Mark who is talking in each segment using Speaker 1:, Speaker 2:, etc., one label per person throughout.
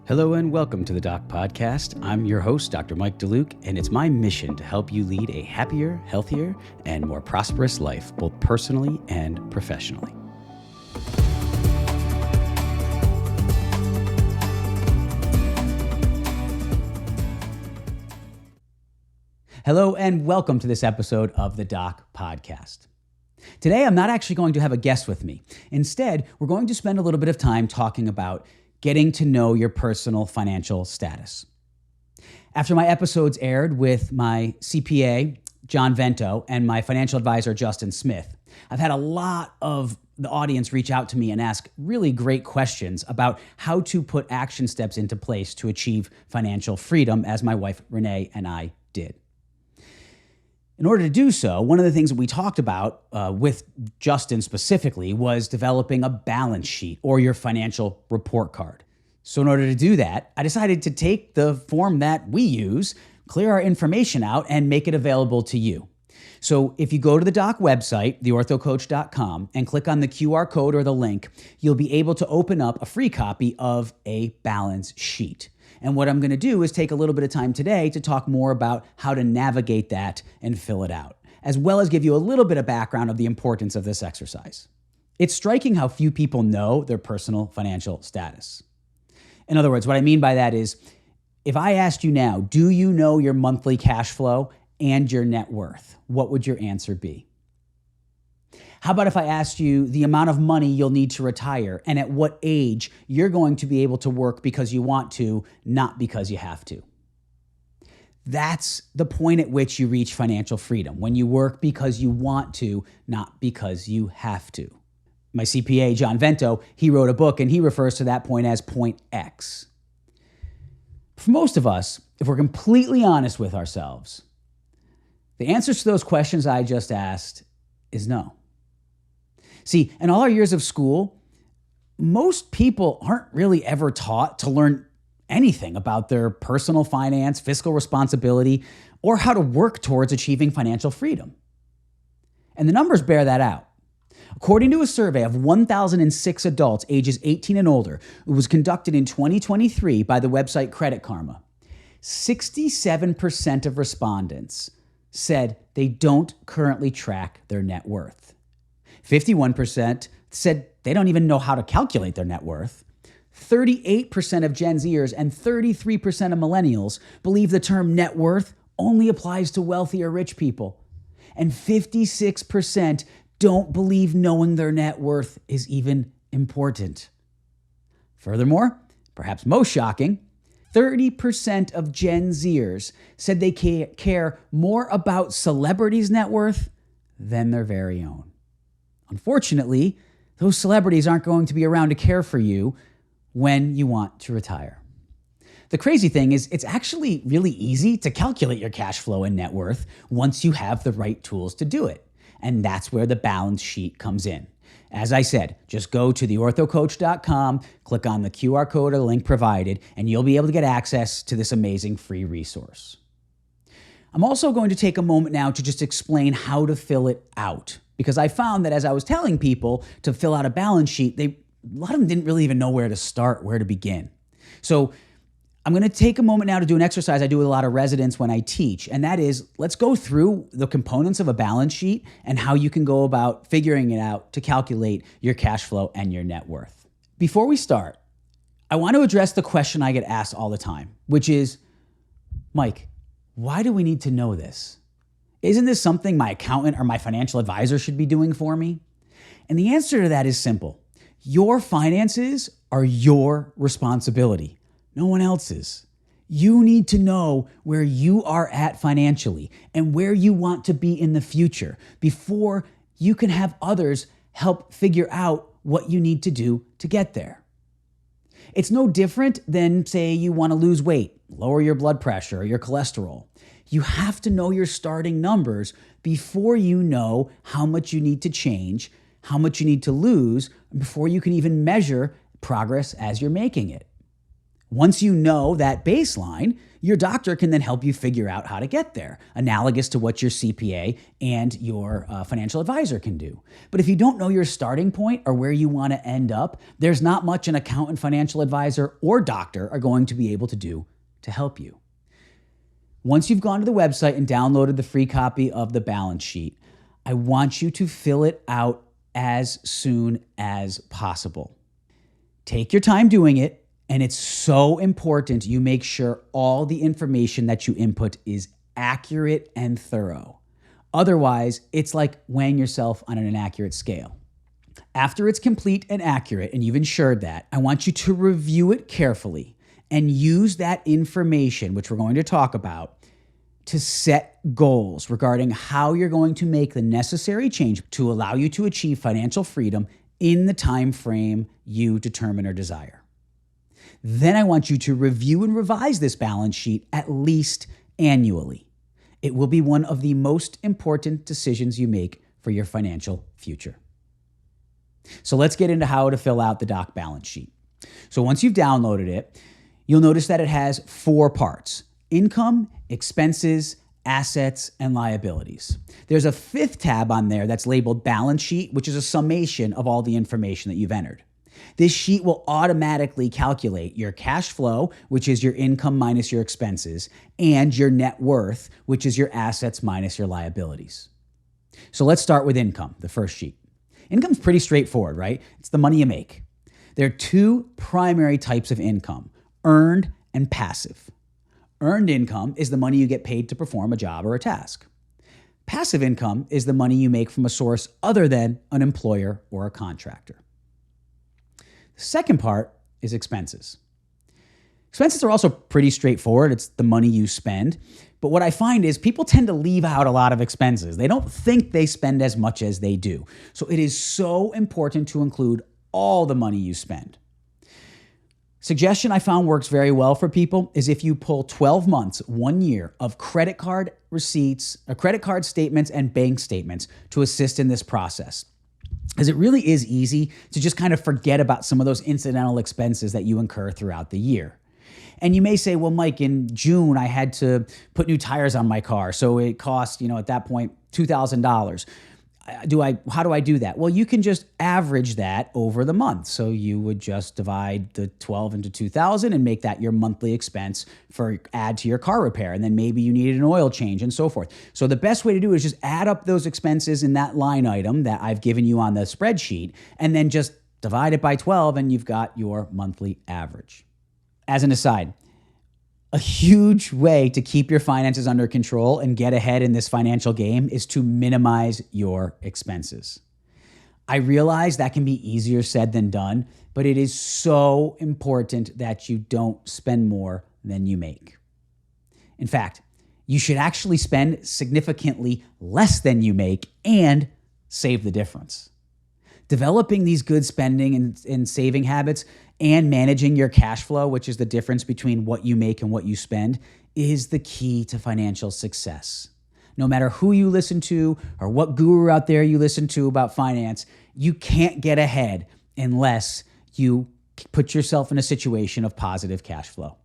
Speaker 1: Hello and welcome to the Doc Podcast. I'm your host, Dr. Mike DeLuke, and it's my mission to help you lead a happier, healthier, and more prosperous life, both personally and professionally. Hello and welcome to this episode of the Doc Podcast. Today, I'm not actually going to have a guest with me. Instead, we're going to spend a little bit of time talking about getting to know your personal financial status. After my episodes aired with my CPA, John Vento, and my financial advisor, Justin Smith, I've had a lot of the audience reach out to me and ask really great questions about how to put action steps into place to achieve financial freedom, as my wife, Renee, and I did. In order to do so, one of the things that we talked about with Justin specifically was developing a balance sheet or your financial report card. So in order to do that, I decided to take the form that we use, clear our information out, and make it available to you. So if you go to the Doc website, theorthocoach.com, and click on the QR code or the link, you'll be able to open up a free copy of a balance sheet. And what I'm going to do is take a little bit of time today to talk more about how to navigate that and fill it out, as well as give you a little bit of background of the importance of this exercise. It's striking how few people know their personal financial status. In other words, what I mean by that is, if I asked you now, do you know your monthly cash flow and your net worth? What would your answer be? How about if I asked you the amount of money you'll need to retire and at what age you're going to be able to work because you want to, not because you have to? That's the point at which you reach financial freedom, when you work because you want to, not because you have to. My CPA, John Vento, he wrote a book and he refers to that point as point X. For most of us, if we're completely honest with ourselves, the answers to those questions I just asked is no. See, in all our years of school, most people aren't really ever taught to learn anything about their personal finance, fiscal responsibility, or how to work towards achieving financial freedom. And the numbers bear that out. According to a survey of 1,006 adults ages 18 and older, it was conducted in 2023 by the website Credit Karma, 67% of respondents said they don't currently track their net worth. 51% said they don't even know how to calculate their net worth. 38% of Gen Zers and 33% of millennials believe the term net worth only applies to wealthy or rich people. And 56% don't believe knowing their net worth is even important. Furthermore, perhaps most shocking, 30% of Gen Zers said they care more about celebrities' net worth than their very own. Unfortunately, those celebrities aren't going to be around to care for you when you want to retire. The crazy thing is, it's actually really easy to calculate your cash flow and net worth once you have the right tools to do it. And that's where the balance sheet comes in. As I said, just go to theorthocoach.com, click on the QR code or the link provided, and you'll be able to get access to this amazing free resource. I'm also going to take a moment now to just explain how to fill it out, because I found that as I was telling people to fill out a balance sheet, a lot of them didn't really even know where to start, where to begin. So I'm going to take a moment now to do an exercise I do with a lot of residents when I teach, and that is, let's go through the components of a balance sheet and how you can go about figuring it out to calculate your cash flow and your net worth. Before we start, I want to address the question I get asked all the time, which is, Mike, why do we need to know this? Isn't this something my accountant or my financial advisor should be doing for me? And the answer to that is simple. Your finances are your responsibility, no one else's. You need to know where you are at financially and where you want to be in the future before you can have others help figure out what you need to do to get there. It's no different than, say, you want to lose weight, lower your blood pressure or your cholesterol. You have to know your starting numbers before you know how much you need to change, how much you need to lose, before you can even measure progress as you're making it. Once you know that baseline, your doctor can then help you figure out how to get there, analogous to what your CPA and your financial advisor can do. But if you don't know your starting point or where you want to end up, there's not much an accountant, financial advisor, or doctor are going to be able to do to help you. Once you've gone to the website and downloaded the free copy of the balance sheet, I want you to fill it out as soon as possible. Take your time doing it. And it's so important you make sure all the information that you input is accurate and thorough. Otherwise, it's like weighing yourself on an inaccurate scale. After it's complete and accurate and you've ensured that, I want you to review it carefully and use that information, which we're going to talk about, to set goals regarding how you're going to make the necessary change to allow you to achieve financial freedom in the time frame you determine or desire. Then I want you to review and revise this balance sheet at least annually. It will be one of the most important decisions you make for your financial future. So let's get into how to fill out the doc balance sheet. So once you've downloaded it, you'll notice that it has 4 parts: income, expenses, assets, and liabilities. There's a 5th tab on there that's labeled balance sheet, which is a summation of all the information that you've entered. This sheet will automatically calculate your cash flow, which is your income minus your expenses, and your net worth, which is your assets minus your liabilities. So let's start with income, the first sheet. Income's pretty straightforward, right? It's the money you make. There are 2 primary types of income: earned and passive. Earned income is the money you get paid to perform a job or a task. Passive income is the money you make from a source other than an employer or a contractor. The second part is expenses. Expenses are also pretty straightforward. It's the money you spend. But what I find is people tend to leave out a lot of expenses. They don't think they spend as much as they do. So it is so important to include all the money you spend. Suggestion I found works very well for people is if you pull 12 months, 1 year of credit card receipts, credit card statements, and bank statements to assist in this process. Because it really is easy to just kind of forget about some of those incidental expenses that you incur throughout the year. And you may say, well, Mike, in June, I had to put new tires on my car. So it cost, at that point, $2,000. How do I do that? Well, you can just average that over the month. So you would just divide the 12 into 2,000 and make that your monthly expense for add to your car repair. And then maybe you needed an oil change and so forth. So the best way to do it is just add up those expenses in that line item that I've given you on the spreadsheet, and then just divide it by 12 and you've got your monthly average. As an aside, a huge way to keep your finances under control and get ahead in this financial game is to minimize your expenses. I realize that can be easier said than done, but it is so important that you don't spend more than you make. In fact, you should actually spend significantly less than you make and save the difference. Developing these good spending and saving habits and managing your cash flow, which is the difference between what you make and what you spend, is the key to financial success. No matter who you listen to or what guru out there you listen to about finance, you can't get ahead unless you put yourself in a situation of positive cash flow.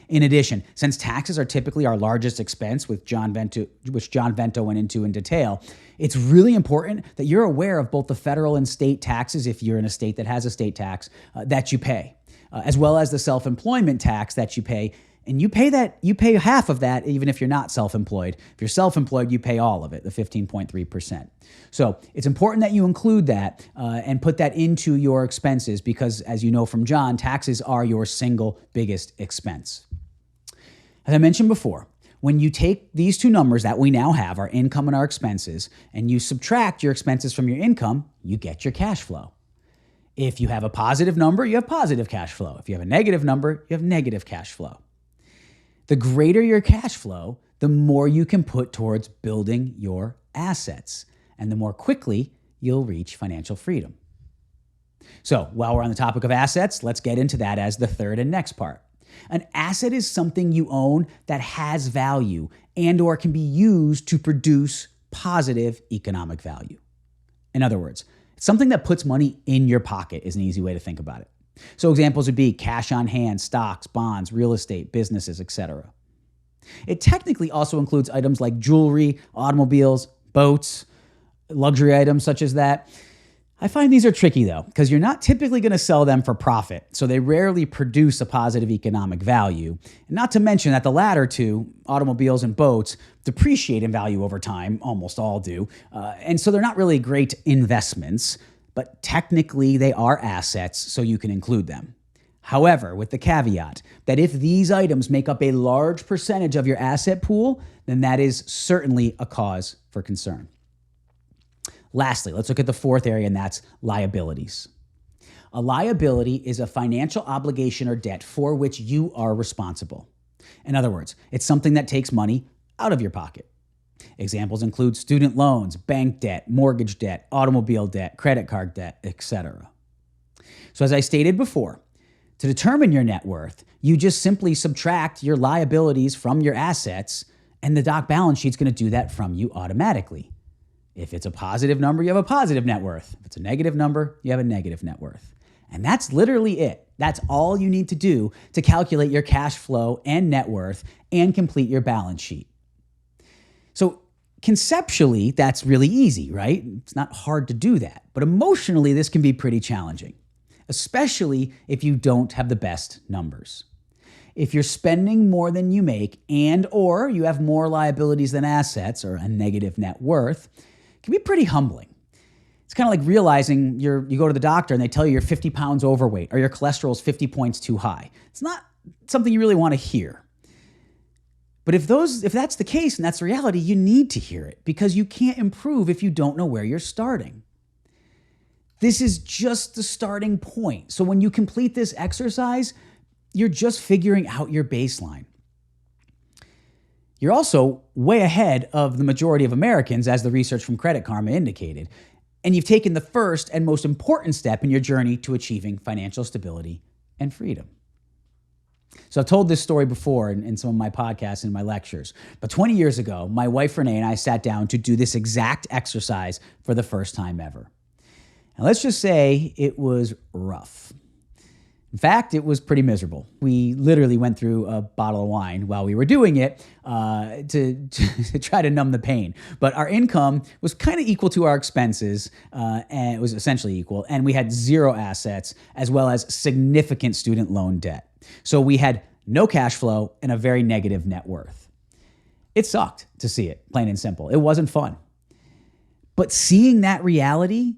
Speaker 1: In addition, since taxes are typically our largest expense, which John Vento went into in detail, it's really important that you're aware of both the federal and state taxes, if you're in a state that has a state tax, that you pay, as well as the self-employment tax that you pay. And you pay half of that even if you're not self-employed. If you're self-employed, you pay all of it, the 15.3%. So it's important that you include that and put that into your expenses because, as you know from John, taxes are your single biggest expense. As I mentioned before, when you take these 2 numbers that we now have, our income and our expenses, and you subtract your expenses from your income, you get your cash flow. If you have a positive number, you have positive cash flow. If you have a negative number, you have negative cash flow. The greater your cash flow, the more you can put towards building your assets, and the more quickly you'll reach financial freedom. So while we're on the topic of assets, let's get into that as the third and next part. An asset is something you own that has value and or can be used to produce positive economic value. In other words, something that puts money in your pocket is an easy way to think about it. So examples would be cash on hand, stocks, bonds, real estate, businesses, etc. It technically also includes items like jewelry, automobiles, boats, luxury items such as that. I find these are tricky though, because you're not typically going to sell them for profit, so they rarely produce a positive economic value. And not to mention that the latter two, automobiles and boats, depreciate in value over time, almost all do, and so they're not really great investments, but technically they are assets, so you can include them. However, with the caveat that if these items make up a large percentage of your asset pool, then that is certainly a cause for concern. Lastly, let's look at the fourth area, and that's liabilities. A liability is a financial obligation or debt for which you are responsible. In other words, it's something that takes money out of your pocket. Examples include student loans, bank debt, mortgage debt, automobile debt, credit card debt, etc. So as I stated before, to determine your net worth, you just simply subtract your liabilities from your assets, and the doc balance sheet's going to do that from you automatically. If it's a positive number, you have a positive net worth. If it's a negative number, you have a negative net worth. And that's literally it. That's all you need to do to calculate your cash flow and net worth and complete your balance sheet. So conceptually, that's really easy, right? It's not hard to do that. But emotionally, this can be pretty challenging, especially if you don't have the best numbers. If you're spending more than you make and or you have more liabilities than assets, or a negative net worth, it can be pretty humbling. It's kind of like realizing you go to the doctor and they tell you you're 50 pounds overweight or your cholesterol is 50 points too high. It's not something you really want to hear. But if that's the case and that's the reality, you need to hear it, because you can't improve if you don't know where you're starting. This is just the starting point. So when you complete this exercise, you're just figuring out your baseline. You're also way ahead of the majority of Americans, as the research from Credit Karma indicated, and you've taken the first and most important step in your journey to achieving financial stability and freedom. So I've told this story before in some of my podcasts and my lectures, but 20 years ago, my wife Renee and I sat down to do this exact exercise for the first time ever. And let's just say it was rough. In fact, it was pretty miserable. We literally went through a bottle of wine while we were doing it to try to numb the pain. But our income was kind of equal to our expenses, and it was essentially equal. And we had zero assets, as well as significant student loan debt. So we had no cash flow and a very negative net worth. It sucked to see it, plain and simple. It wasn't fun. But seeing that reality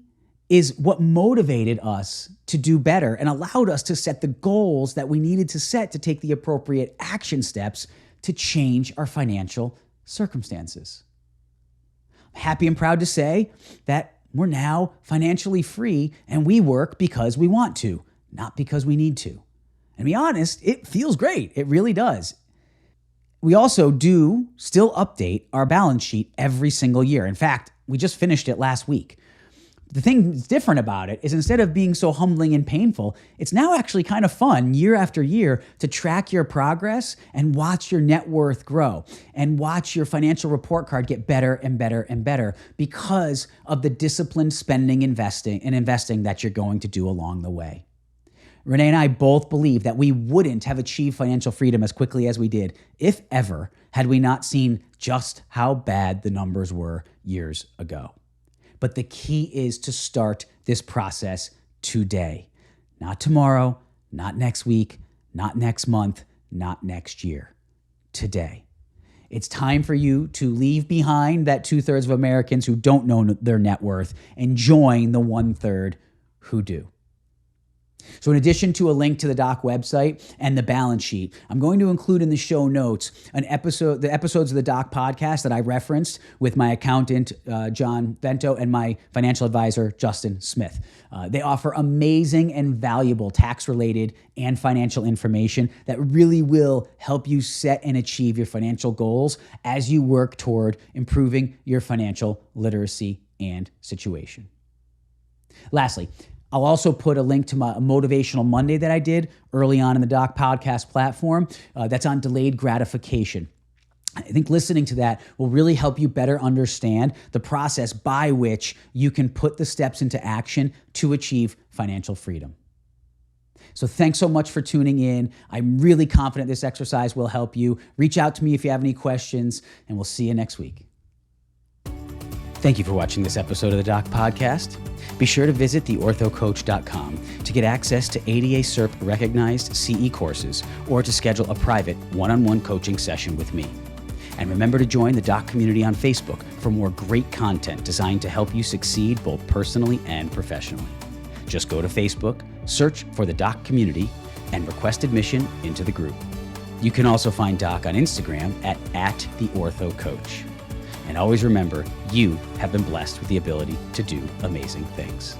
Speaker 1: is what motivated us to do better and allowed us to set the goals that we needed to set to take the appropriate action steps to change our financial circumstances. I'm happy and proud to say that we're now financially free, and we work because we want to, not because we need to. And to be honest, it feels great. It really does. We also do still update our balance sheet every single year. In fact, we just finished it last week. The thing that's different about it is, instead of being so humbling and painful, it's now actually kind of fun year after year to track your progress and watch your net worth grow and watch your financial report card get better and better and better because of the disciplined spending, investing that you're going to do along the way. Renee and I both believe that we wouldn't have achieved financial freedom as quickly as we did, if ever, had we not seen just how bad the numbers were years ago. But the key is to start this process today. Not tomorrow, not next week, not next month, not next year. Today. It's time for you to leave behind that 2/3 of Americans who don't know their net worth and join the 1/3 who do. So in addition to a link to the doc website and the balance sheet, I'm going to include in the show notes the episodes of the doc podcast that I referenced with my accountant, John Vento, and my financial advisor, Justin Smith. They offer amazing and valuable tax-related and financial information that really will help you set and achieve your financial goals as you work toward improving your financial literacy and situation. Lastly, I'll also put a link to my Motivational Monday that I did early on in the Doc Podcast platform that's on delayed gratification. I think listening to that will really help you better understand the process by which you can put the steps into action to achieve financial freedom. So thanks so much for tuning in. I'm really confident this exercise will help you. Reach out to me if you have any questions, and we'll see you next week. Thank you for watching this episode of the Doc Podcast. Be sure to visit theorthocoach.com to get access to ADA CERP recognized CE courses or to schedule a private one-on-one coaching session with me. And remember to join the Doc community on Facebook for more great content designed to help you succeed both personally and professionally. Just go to Facebook, search for the Doc community, and request admission into the group. You can also find Doc on Instagram at @theorthocoach. And always remember, you have been blessed with the ability to do amazing things.